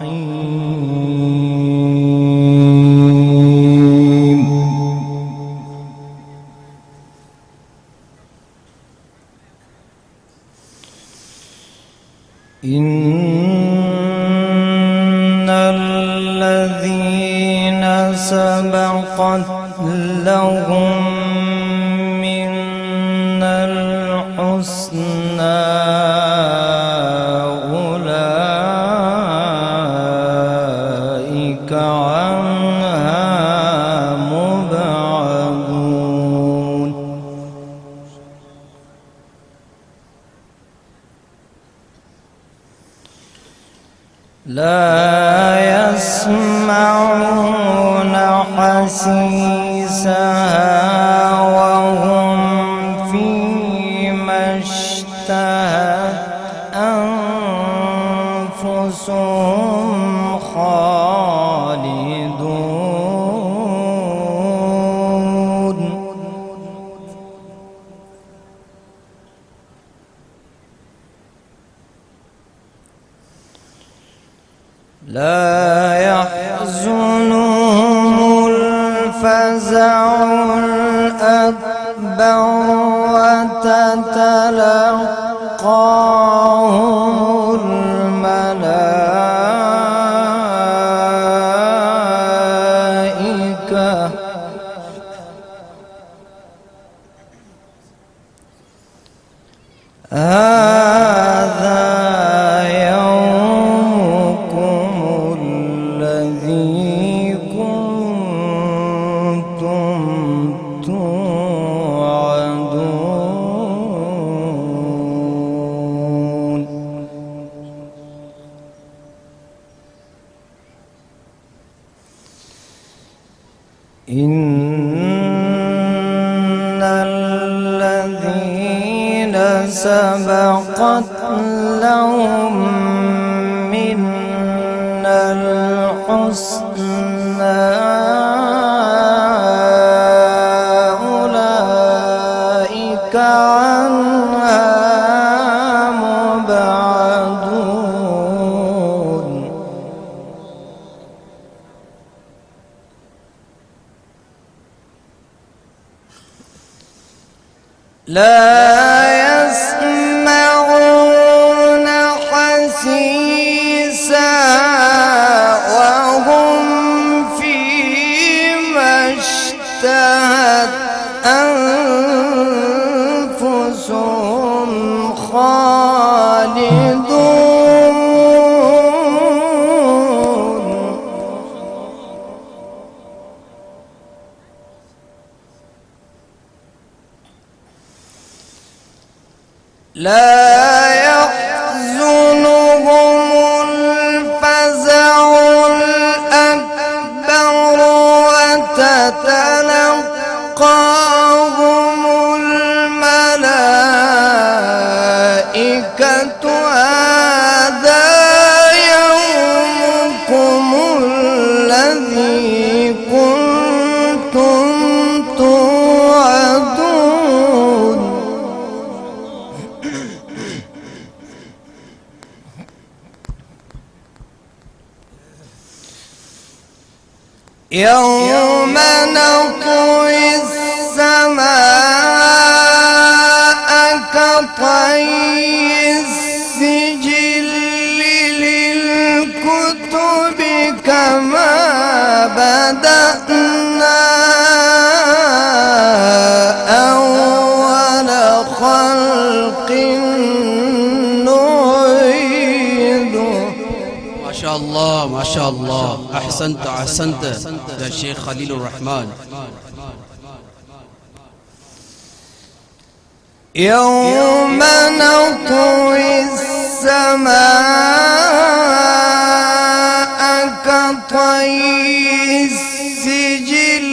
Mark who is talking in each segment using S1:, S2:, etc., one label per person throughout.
S1: الرحيم. إن الذين سبقت لهم من الحسنى أولئك عنها مبعدون. لا يسمعون حسيسها وهم فيما اشتهت أنفسهم خالدون. لا يحزنهم الفزع الأكبر وتتلقاهم الملائكة هذا يومكم الذي كنتم توعدون. إن الذين سبقت لهم منا الحسنى أولئك عنها مبعدون. لا يسمعون حسيسها وهم فيما اشتهت أنفسهم خالدون. لا يحزنهم الفزع الأكبر وتتلقاهم الملائكة هذا يومكم الذي كنتم توعدون. يوم نطوي السماء كطي السجل للكتب كما بدأنا أول خلق نعيده.
S2: ما شاء الله ما شاء الله، أحسنت أحسنت يا شيخ خليل الرحمن.
S1: يوم نطوي السماء كطي السجل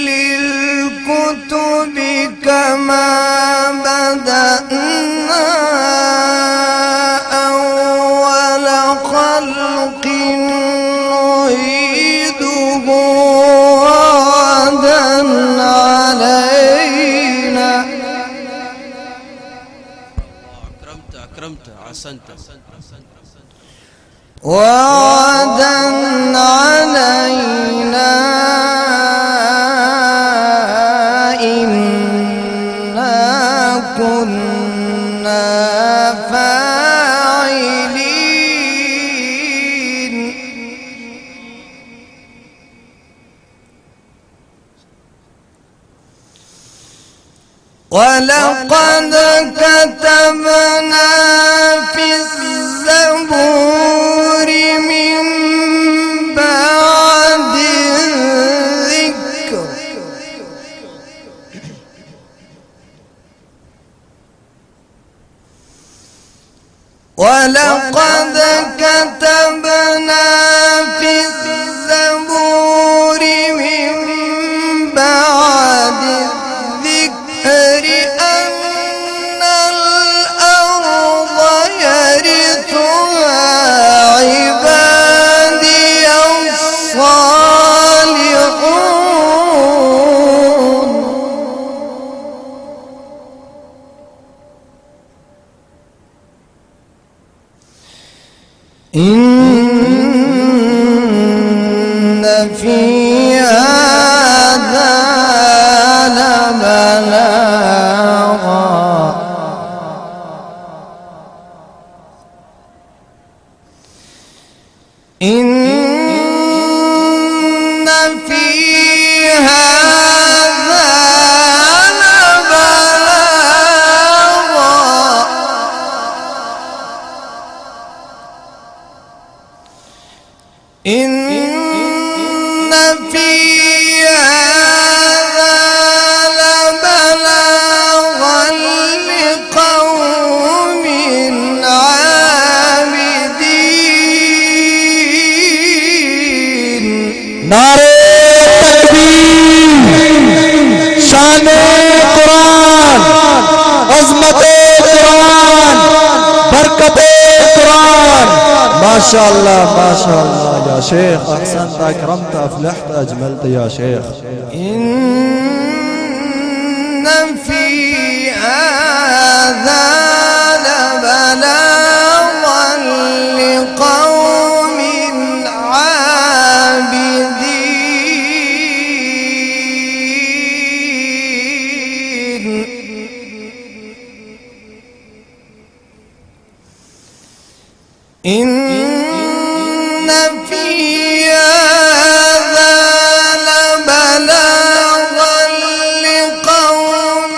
S1: للكتب كما بدأنا أول خلق نعيده وعدا علينا.
S2: أكرمت أحسنت.
S1: وعدا علينا إنا كنا فاعلين ولقد كتبنا في الزبور من بعد الذكر ولقد كتبنا في الزبور من بعد الذكر أن الأرض يرثها عبادي الصالحون إن في هذا لبلاغا إن في هذا لبلاغا إن في هذا لبلاغا لقوم عابدين
S3: نعرے تکبیر، شان قرآن، عظمت قرآن، برکت قرآن. ما شاء الله ما شاء الله يا شيخ، أحسنت أكرمت أفلحت أجملت يا شيخ.
S1: إن في هذا لبلاغا لقوم عابدين إن في هذا لبلاغا لقوم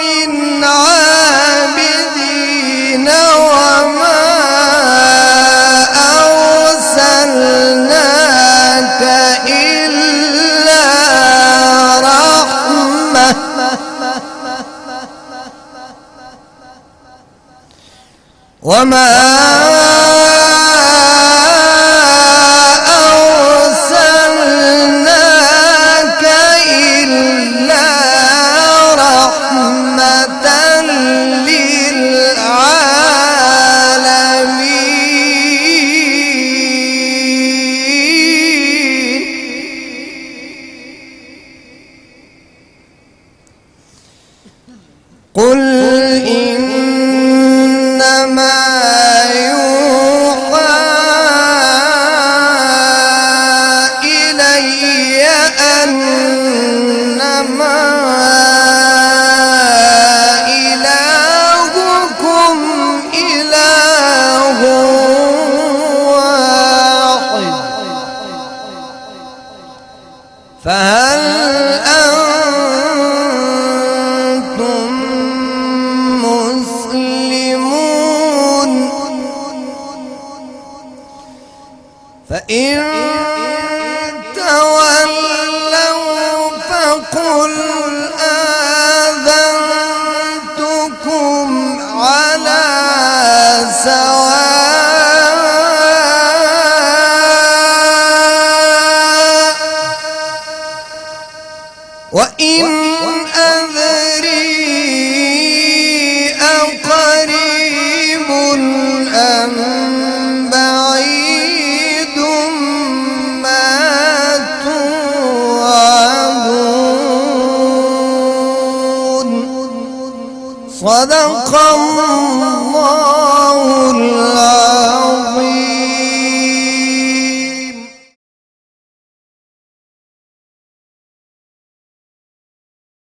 S1: عابدين وما أرسلناك إلا رحمة وما أرسلناك إلا رحمة للعالمين قل إنما يوحى إلي أنما إلهكم إله واحد فهل أنتم مسلمون فإن